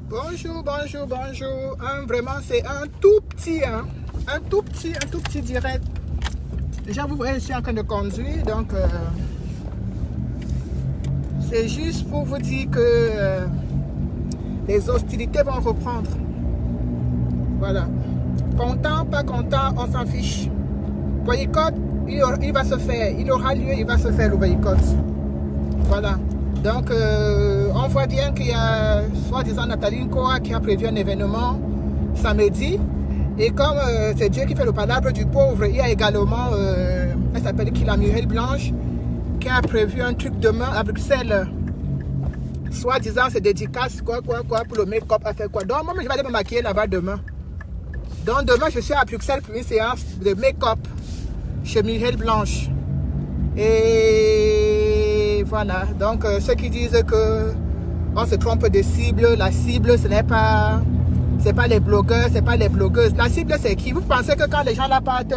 Bonjour, bonjour, bonjour. Vraiment, c'est un tout petit direct. Déjà, vous voyez, je suis en train de conduire, donc c'est juste pour vous dire que les hostilités vont reprendre. Voilà. Content, pas content, on s'en fiche. Boycott, il va se faire. Il aura lieu, il va se faire le boycott. Voilà. Donc, on voit bien qu'il y a, soi-disant, Nathalie Nkoa qui a prévu un événement samedi. Et comme c'est Dieu qui fait le palabre du pauvre, il y a également, elle s'appelle Kila Muriel Blanche, qui a prévu un truc demain à Bruxelles. Soi-disant, c'est dédicace, quoi, pour le make-up, à faire quoi. Donc, moi, je vais aller me maquiller là-bas demain. Donc, demain, je suis à Bruxelles pour une séance de make-up chez Muriel Blanche. Et voilà, donc ceux qui disent que on se trompe de cible, la cible ce n'est pas, c'est pas les blogueurs, c'est pas les blogueuses. La cible c'est qui? Vous pensez que quand les gens là partent,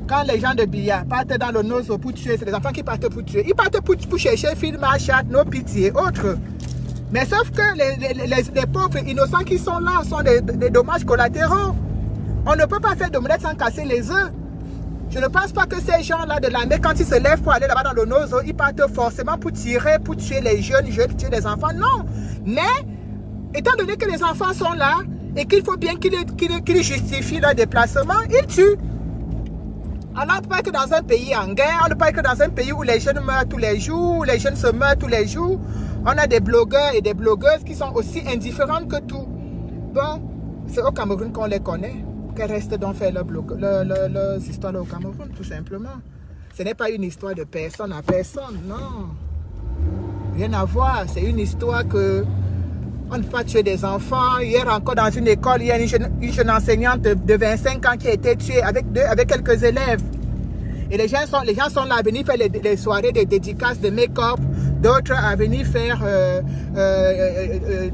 quand les gens de Biya partent dans le Nozo pour tuer, c'est les enfants qui partent pour tuer. Ils partent pour chercher film, achat, nos pitiés, autres. Mais sauf que les pauvres innocents qui sont là sont des dommages collatéraux. On ne peut pas faire d'omelette sans casser les œufs. Je ne pense pas que ces gens-là de l'armée, quand ils se lèvent pour aller là-bas dans le Nozo, ils partent forcément pour tirer, pour tuer les jeunes, tuer les enfants. Non. Mais, étant donné que les enfants sont là, et qu'il faut bien qu'ils justifient leur déplacement, ils tuent. Alors, on ne peut pas être dans un pays en guerre, on ne peut pas être dans un pays où les jeunes meurent tous les jours, où les jeunes se meurent tous les jours. On a des blogueurs et des blogueuses qui sont aussi indifférentes que tout. Bon, c'est au Cameroun qu'on les connaît. Qu'elles restent donc faire leurs histoires au Cameroun, tout simplement. Ce n'est pas une histoire de personne à personne, non. Rien à voir, c'est une histoire que on ne peut pas tuer des enfants. Hier encore dans une école, il y a une jeune enseignante de 25 ans qui a été tuée avec quelques élèves. Et les gens sont là à venir faire les soirées de dédicaces de make-up, d'autres à venir faire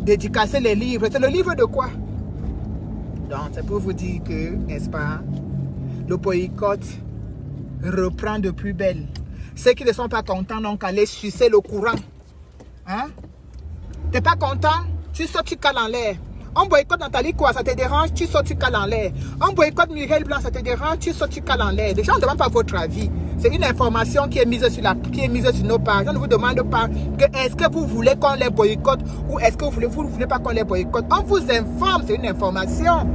dédicacer les livres. C'est le livre de quoi? Donc, c'est pour vous dire que, n'est-ce pas, le boycott reprend de plus belle. Ceux qui ne sont pas contents n'ont qu'à aller sucer le courant. Hein? T'es pas content? Tu sautes, tu cales en l'air. On boycotte Nathalie quoi, ça te dérange? Tu sautes, tu cales en l'air. On boycotte Muriel Blanc, ça te dérange? Tu sautes, tu cales en l'air. Déjà, on ne demande pas votre avis. C'est une information qui est mise sur nos pages. On ne vous demande pas est-ce que vous voulez qu'on les boycotte ou est-ce que vous ne voulez pas qu'on les boycotte. On vous informe, c'est une information.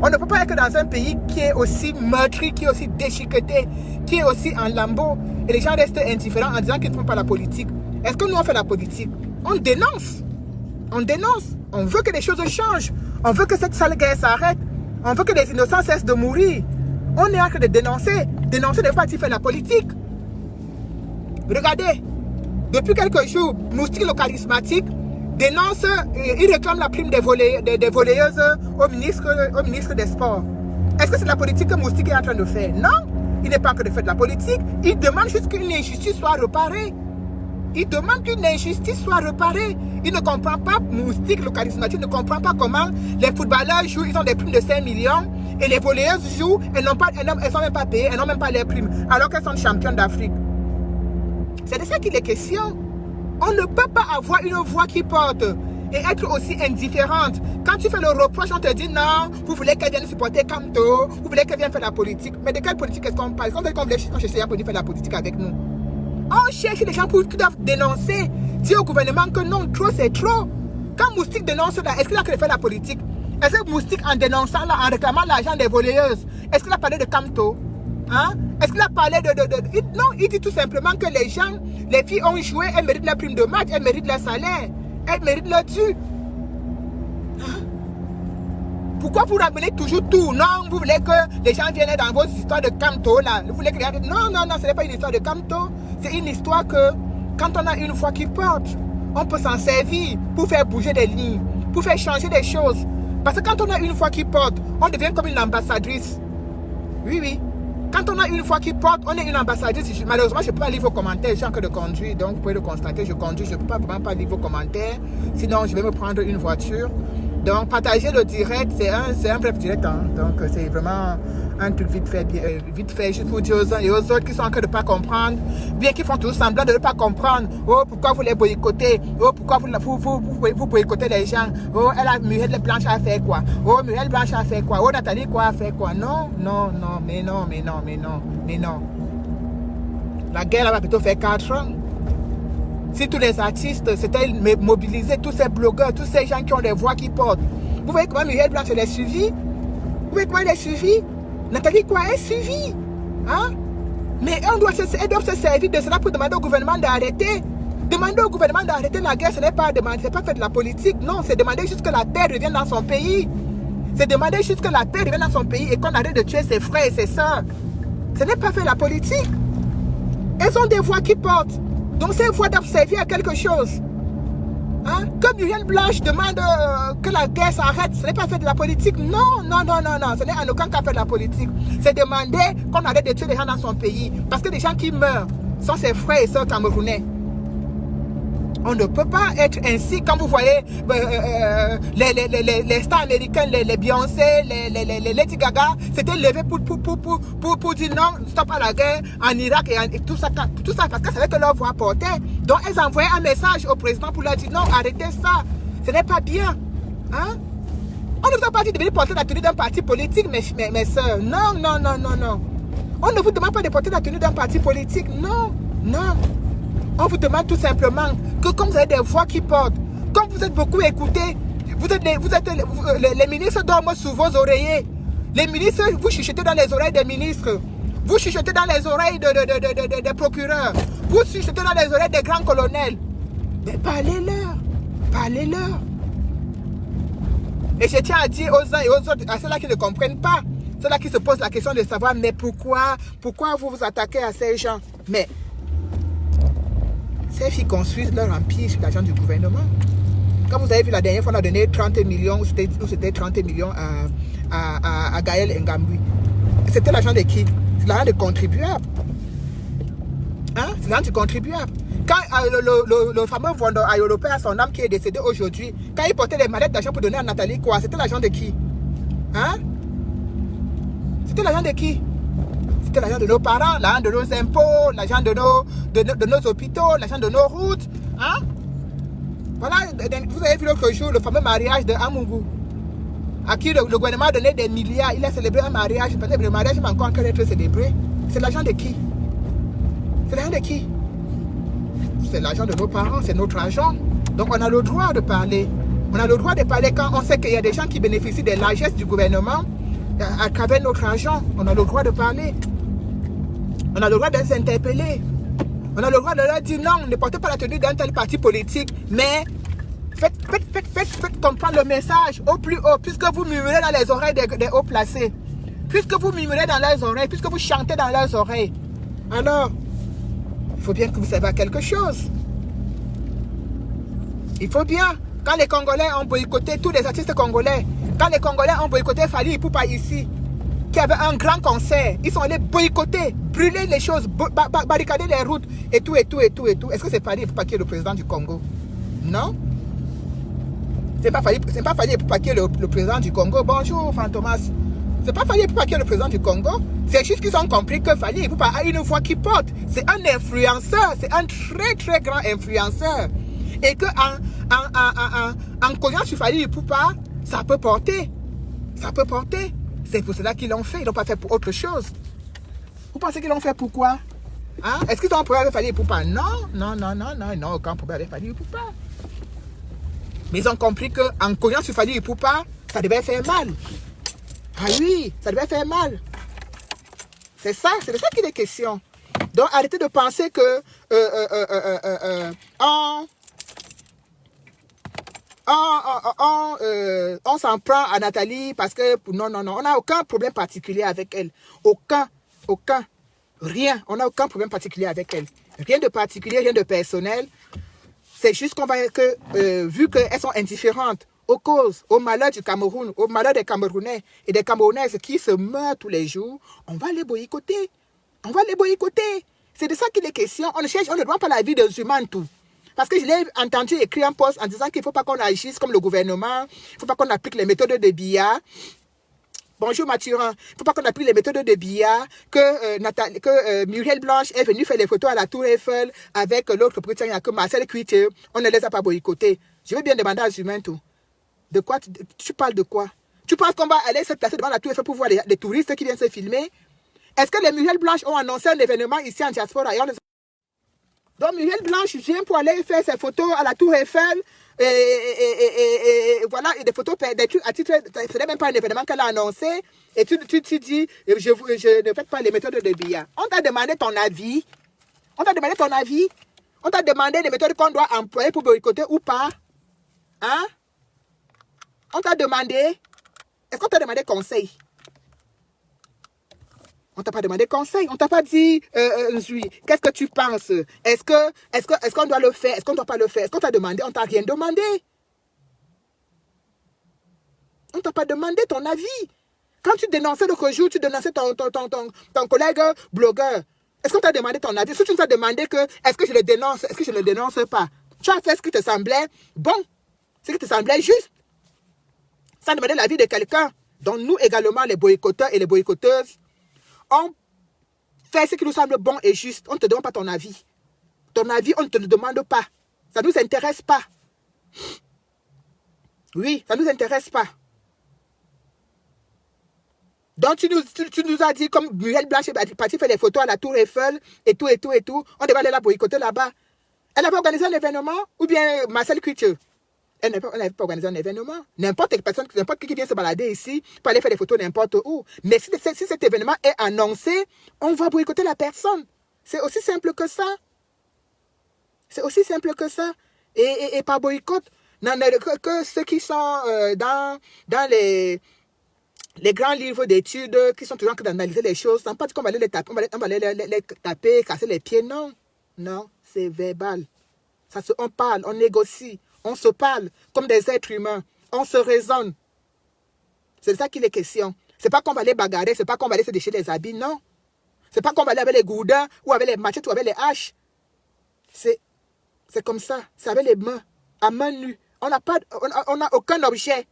On ne peut pas être dans un pays qui est aussi meurtri, qui est aussi déchiqueté, qui est aussi en lambeaux. Et les gens restent indifférents en disant qu'ils ne font pas la politique. Est-ce que nous on fait la politique? On dénonce. On dénonce. On veut que les choses changent. On veut que cette sale guerre s'arrête. On veut que les innocents cessent de mourir. On est en train de dénoncer. Dénoncer ne veut pas dire faire la politique. Regardez. Depuis quelques jours, Moustique le charismatique dénonce, il réclame la prime des volleyeuses au ministre des Sports. Est-ce que c'est la politique que Moustique est en train de faire? Non. Il n'est pas en train de faire de la politique. Il demande juste qu'une injustice soit réparée. Il demande qu'une injustice soit réparée. Il ne comprend pas, Moustique, le charismatique, ne comprend pas comment les footballeurs jouent, ils ont des primes de 5 millions, et les volleyeuses jouent, elles ne sont même pas payées, elles n'ont même pas les primes, alors qu'elles sont championnes d'Afrique. C'est de ça qu'il est question. On ne peut pas avoir une voix qui porte et être aussi indifférente. Quand tu fais le reproche, on te dit non, vous voulez qu'elle vienne supporter Camto, vous voulez qu'elle vienne faire la politique. Mais de quelle politique est-ce qu'on parle? Est-ce qu'on voulait chercher à faire la politique avec nous? On cherche les gens qui doivent dénoncer, dire au gouvernement que non, trop c'est trop. Quand Moustique dénonce là, est-ce qu'il a fait la politique? Est-ce que Moustique, en dénonçant là, en réclamant l'argent des volleyeuses, est-ce qu'il a parlé de Camto? Hein? Est-ce qu'il a parlé Non, il dit tout simplement que les gens, les filles ont joué, elles méritent la prime de match, elles méritent leur salaire, elles méritent leur dû. Pourquoi vous ramenez toujours tout? Non, vous voulez que les gens viennent dans vos histoires de Camto là. Vous voulez que les... Non, non, non, ce n'est pas une histoire de Camto. C'est une histoire que quand on a une voix qui porte, on peut s'en servir pour faire bouger des lignes, pour faire changer des choses. Parce que quand on a une voix qui porte, on devient comme une ambassadrice. Oui, oui. Quand on a une voix qui porte, on est une ambassadrice. Malheureusement, je ne peux pas lire vos commentaires. Je suis en train de conduire, donc vous pouvez le constater. Je conduis, je ne peux pas vraiment pas lire vos commentaires. Sinon, je vais me prendre une voiture. Donc, partager le direct, c'est un bref direct. Hein. Donc, c'est vraiment un truc vite fait, juste pour dire aux uns et aux autres qui sont en train de ne pas comprendre, bien qu'ils font toujours semblant de ne pas comprendre. Oh, pourquoi vous les boycottez? Oh, pourquoi vous boycottez les gens? Oh, Muriel Blanche a fait quoi? Oh, Muriel Blanche a fait quoi? Oh, Nathalie quoi a fait quoi? Non, non, non, mais non, mais non, mais non, mais non. La guerre va plutôt faire 4 ans. Si tous les artistes s'étaient mobilisés, tous ces blogueurs, tous ces gens qui ont des voix qui portent. Vous voyez comment Muriel Blanche elle est suivie? Vous voyez comment elle est suivie? Nathalie quoi est suivie? Hein? Mais elles doivent se servir de cela pour demander au gouvernement d'arrêter. Demander au gouvernement d'arrêter la guerre, ce n'est pas faire de la politique. Non, c'est demander juste que la paix revienne dans son pays. C'est demander juste que la paix revienne dans son pays et qu'on arrête de tuer ses frères et ses sœurs. Ce n'est pas faire la politique. Elles ont des voix qui portent. Donc ces voix doivent servir à quelque chose. Hein? Que Muriel Blanche demande que la guerre s'arrête, ce n'est pas faire de la politique. Non, non, non, non, non. Ce n'est en aucun cas faire de la politique. C'est demander qu'on arrête de tuer les gens dans son pays. Parce que les gens qui meurent sont ses frères et sœurs camerounais. On ne peut pas être ainsi quand vous voyez les stars américains, les Beyoncé, les Lady Gaga, c'était levé pour dire non, stop à la guerre en Irak et tout ça parce qu'elles savaient que leur voix portait. Donc elles envoyaient un message au président pour leur dire non, arrêtez ça, ce n'est pas bien. Hein? On ne vous a pas dit de venir porter la tenue d'un parti politique, mes soeurs. Non, non, non, non, non. On ne vous demande pas de porter la tenue d'un parti politique. Non, non. On vous demande tout simplement que comme vous avez des voix qui portent, comme vous êtes beaucoup écoutés, les ministres dorment sous vos oreillers. Les ministres, vous chuchotez dans les oreilles des ministres. Vous chuchotez dans les oreilles des procureurs. Vous chuchotez dans les oreilles des grands colonels. Mais parlez-leur. Parlez-leur. Et je tiens à dire aux uns et aux autres, à ceux-là qui ne comprennent pas, ceux-là qui se posent la question de savoir, mais pourquoi vous vous attaquez à ces gens? Mais ces filles construisent leur empire sur l'argent du gouvernement. Quand vous avez vu la dernière fois, on a donné 30 millions, ou c'était 30 millions à Gaël Ngambi. C'était l'argent de qui? C'est l'argent des contribuables. Hein? C'est l'argent du contribuable. Quand le fameux vendeur européen, son âme qui est décédé aujourd'hui, quand il portait les mallettes d'argent pour donner à Nathalie, quoi? C'était l'argent de qui? Hein? C'était l'argent de qui? C'était l'argent de nos parents, l'argent de nos impôts, l'argent de nos hôpitaux, l'argent de nos routes. Hein? Voilà, vous avez vu l'autre jour le fameux mariage de Amungu, à qui le gouvernement a donné des milliards. Il a célébré un mariage. Peut-être que le mariage va encore être célébré. C'est l'argent de qui? C'est l'argent de qui? C'est l'argent de nos parents, c'est notre argent. Donc on a le droit de parler. On a le droit de parler quand on sait qu'il y a des gens qui bénéficient des largesses du gouvernement à travers notre argent. On a le droit de parler. On a le droit de les interpeller. On a le droit de leur dire non, ne portez pas la tenue d'un tel parti politique, mais faites comprendre le message au plus haut, puisque vous murmurez dans les oreilles des hauts placés, puisque vous murmurez dans leurs oreilles, puisque vous chantez dans leurs oreilles. Alors, il faut bien que vous sachiez à quelque chose. Il faut bien, quand les Congolais ont boycotté, tous les artistes congolais, quand les Congolais ont boycotté Fally Ipupa ici, qui avait un grand concert, ils sont allés boycotter, brûler les choses, barricader les routes, et tout. Est-ce que c'est Fally Ipupa qui est le président du Congo? Non. C'est pas Fally Ipupa qui est le président du Congo. Bonjour, Fantomas. C'est pas Fally Ipupa qui est le président du Congo. C'est juste qu'ils ont compris que Fally Ipupa a une voix qui porte. C'est un influenceur, c'est un très très grand influenceur. Et que en cognant sur Fally Ipupa, ça peut porter. Ça peut porter. C'est pour cela qu'ils l'ont fait. Ils ne l'ont pas fait pour autre chose. Vous pensez qu'ils l'ont fait pourquoi? Hein? Est-ce qu'ils ont un problème avec Fally Ipupa? Non, ils n'ont aucun problème avec Fally Ipupa. Mais ils ont compris qu'en cognant sur Fally Ipupa, ça devait faire mal. Ah oui, ça devait faire mal. C'est ça, c'est de ça qu'il est question. Donc, arrêtez de penser que on s'en prend à Nathalie parce que... Non, non, non. On n'a aucun problème particulier avec elle. Aucun. Rien. On n'a aucun problème particulier avec elle. Rien de particulier, rien de personnel. C'est juste qu'on va que, vu qu'elles sont indifférentes aux causes, au malheur du Cameroun, au malheur des Camerounais et des Camerounaises qui se meurent tous les jours, on va les boycotter. On va les boycotter. C'est de ça qu'il est question. On ne demande pas la vie des humains, tout. Parce que je l'ai entendu écrire un post en disant qu'il ne faut pas qu'on agisse comme le gouvernement, il ne faut pas qu'on applique les méthodes de Biya. Bonjour Mathurin, il ne faut pas qu'on applique les méthodes de Biya, que Muriel Blanche est venue faire les photos à la Tour Eiffel avec l'autre Britannique, que Marcel Cuite, on ne les a pas boycottés. Je vais bien demander aux humains tout. De quoi tu parles de quoi? Tu penses qu'on va aller se placer devant la Tour Eiffel pour voir les touristes qui viennent se filmer? Est-ce que les Muriel Blanche ont annoncé un événement ici en diaspora? Donc Muriel Blanche vient pour aller faire ses photos à la Tour Eiffel et voilà, et des photos, des trucs à titre, ce n'est même pas un événement qu'elle a annoncé, et tu dis, je ne fais pas les méthodes de Biya. On t'a demandé ton avis, on t'a demandé les méthodes qu'on doit employer pour boycotter ou pas, hein? On t'a demandé, est-ce qu'on t'a demandé conseil? On t'a pas demandé conseil, on t'a pas dit, qu'est-ce que tu penses? Est-ce qu'on doit le faire? Est-ce qu'on doit pas le faire? Est-ce qu'on t'a demandé? On t'a rien demandé. On t'a pas demandé ton avis. Quand tu dénonçais l'autre jour, tu dénonçais ton collègue blogueur. Est-ce qu'on t'a demandé ton avis? Si tu nous as demandé que, est-ce que je le dénonce? Est-ce que je ne le dénonce pas? Tu as fait ce qui te semblait bon, ce qui te semblait juste, sans demander l'avis de quelqu'un. Donc nous également, les boycotteurs et les boycotteuses, on fait ce qui nous semble bon et juste. On ne te demande pas ton avis. Ton avis, on ne te le demande pas. Ça ne nous intéresse pas. Oui, ça ne nous intéresse pas. Donc, tu nous as dit, comme Muriel Blanche est partie faire les photos à la Tour Eiffel, et tout, on devait aller la boycotter là-bas. Elle avait organisé un événement, ou bien Marcel Couture. Elle n'avait pas organisé un événement. N'importe qui vient se balader ici pour aller faire des photos n'importe où. Mais si cet événement est annoncé, on va boycotter la personne. C'est aussi simple que ça. C'est aussi simple que ça. Et par boycott, que ceux qui sont dans les grands livres d'études, qui sont toujours en train d'analyser les choses, on ne pas dit qu'on va aller les taper, on va aller les taper, casser les pieds. Non. Non, c'est verbal. On parle, on négocie. On se parle comme des êtres humains. On se raisonne. C'est de ça qu'il est question. C'est pas qu'on va aller bagarrer, c'est pas qu'on va aller se déchirer les habits, non. C'est pas qu'on va aller avec les gourdins, ou avec les machettes, ou avec les haches. C'est comme ça. C'est avec les mains, à main nue. On n'a aucun objet.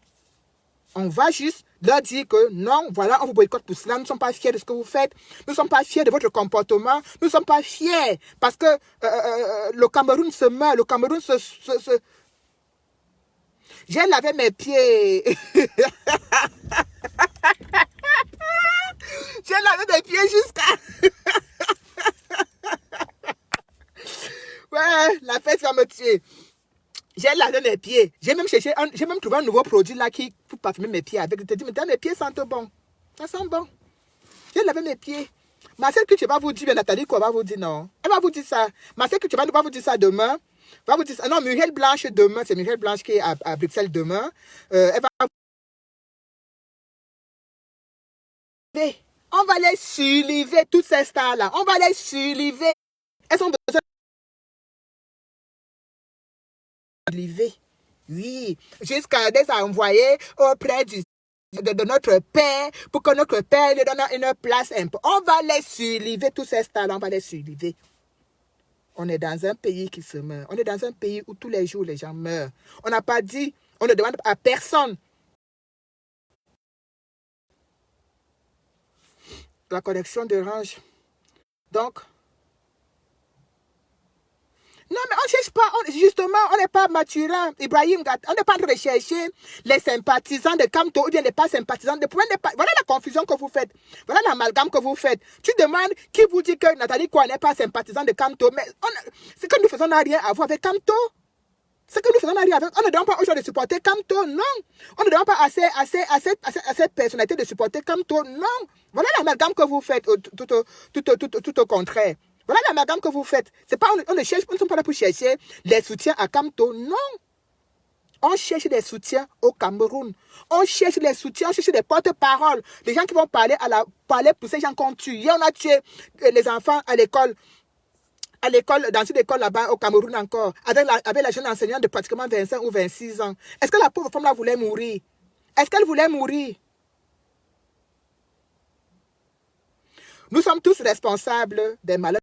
On va juste leur dire que non, voilà, on vous boycotte pour cela. Nous ne sommes pas fiers de ce que vous faites. Nous ne sommes pas fiers de votre comportement. Nous ne sommes pas fiers parce que le Cameroun se meurt. Le Cameroun se... J'ai lavé mes pieds. J'ai lavé mes pieds jusqu'à... Ouais, la fête va me tuer. J'ai lavé mes pieds. J'ai même trouvé un nouveau produit là pour parfumer mes pieds avec. Je te dis, mais mes pieds sentent bon. Ça sent bon. J'ai lavé mes pieds. Marcel que tu vas vous dire, mais Nathalie quoi va vous dire non. Elle va vous dire ça. Marcel que tu vas vous dire ça demain. Va vous dire ça. Non, Muriel Blanche demain. C'est Muriel Blanche qui est à Bruxelles demain. Elle va... On va les surliver, toutes ces stars-là. On va les surliver. Elles ont besoin de surliver. Oui. Jusqu'à des envoyer auprès de notre père pour que notre père lui donne une place. On va les surliver, tous ces stars-là. On va les surliver. On est dans un pays qui se meurt. On est dans un pays où tous les jours les gens meurent. On n'a pas dit, on ne demande à personne. La connexion de range. Donc, non, mais on ne cherche pas, justement, on n'est pas Mathurin, Ibrahim Gat, on n'est pas en train de chercher les sympathisants de Kamto ou bien les pas sympathisants de Point. Voilà la confusion que vous faites. Voilà l'amalgame que vous faites. Tu demandes qui vous dit que Nathalie Kwa n'est pas sympathisant de Kamto, mais ce que nous faisons n'a rien à voir avec Kamto. Ce que nous faisons en avec, on ne donne pas aux gens de supporter Camto, non. On ne donne pas à cette personnalité de supporter Camto, non. Voilà l'amalgame que vous faites, tout au contraire. Voilà l'amalgame que vous faites. C'est pas, on ne cherche, on ne sont pas là pour chercher les soutiens à Camto, non. On cherche des soutiens au Cameroun. On cherche les soutiens, on cherche des porte-paroles. Des gens qui vont parler pour ces gens qu'on tue. Hier, on a tué les enfants à l'école, dans une école là-bas au Cameroun encore, avec la jeune enseignante de pratiquement 25 ou 26 ans. Est-ce que la pauvre femme là voulait mourir? Est-ce qu'elle voulait mourir? Nous sommes tous responsables des malheurs.